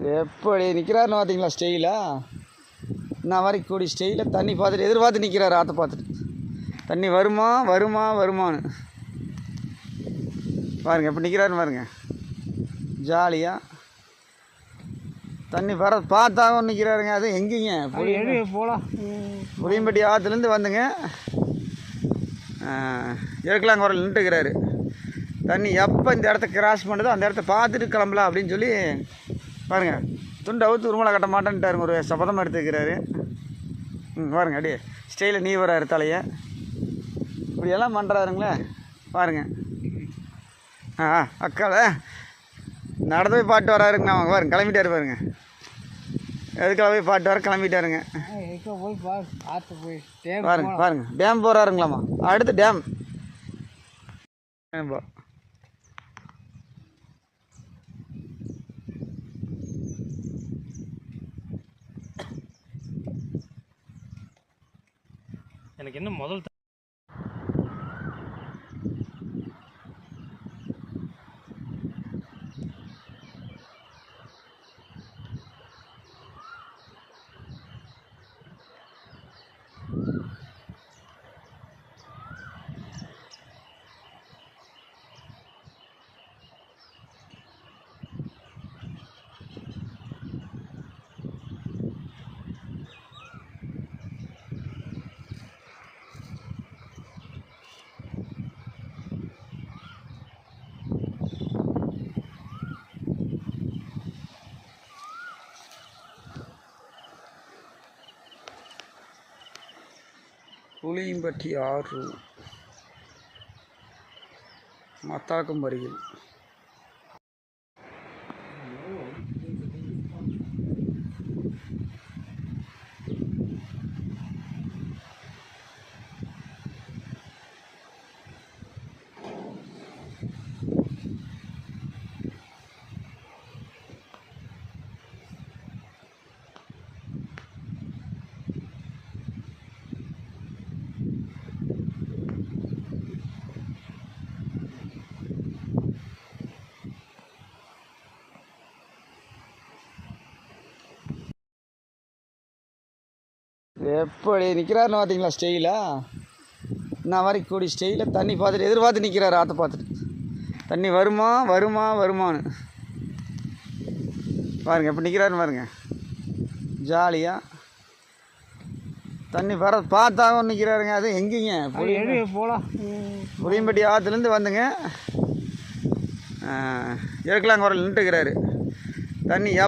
எப்படி நிற்கிறாருன்னு பார்த்தீங்களா ஸ்டெயிலாக? நான் வரைக்கும் கூடி ஸ்டெயிலில் தண்ணி பார்த்துட்டு எதிர்பார்த்து நிற்கிறாரு. ஆற்ற பார்த்துட்டு தண்ணி வருமா வருமா வருமானு பாருங்க எப்படி நிற்கிறாருன்னு பாருங்க. ஜாலியாக தண்ணி வர பார்த்தாவும் நிற்கிறாருங்க. அது எங்கேங்க போகலாம். புளியம்பட்டி ஆற்றுலேருந்து வந்துங்க இருக்கலாங்குறையில் நின்றுக்கிறாரு. தண்ணி எப்போ இந்த இடத்த கிராஸ் பண்ணுதோ அந்த இடத்த பார்த்துட்டு கிளம்பலாம் அப்படின்னு சொல்லி பாருங்கள். துண்டு அவுத்து உருமலை கட்ட மாட்டேன்ட்டாருங்க. ஒரு சபதமாக எடுத்துக்கிறாரு. பாருங்க அப்படியே ஸ்டைலில் நீ வராரு தலையை இப்படியெல்லாம் பண்ணுறாருங்களே பாருங்கள். அக்காவை நடந்து போய் பாட்டு வராருங்கண்ணா. அவங்க பாருங்க கிளம்பிட்டாரு பாருங்க. எதுக்கெல்லாம் போய் பாட்டு வர கிளம்பிட்டாருங்க. பாருங்க பாருங்க டேம் போகிறாருங்களாம்மா. அடுத்து டேம் எனக்கு என்ன முதல் புளியம்பட்டி ஆறு மத்தாக்கம் அருகில். எப்படி நிற்கிறாருன்னு பார்த்தீங்களா ஸ்டெயிலாக? நான் வரைக்கும் கூடி ஸ்டெயிலில் தண்ணி பார்த்துட்டு எதிர்பார்த்து நிற்கிறாரு. ஆற்ற பார்த்துட்டு தண்ணி வருமா வருமா வருமானு பாருங்க எப்படி நிற்கிறாருன்னு பாருங்க. ஜாலியாக தண்ணி வர பார்த்தாவும் நிற்கிறாருங்க. அது எங்கேங்க போகலாம். புளியம்பட்டி ஆற்றுலேருந்து வந்துங்க இருக்கலாங்குறையில் நின்றுக்கிறாரு. தண்ணி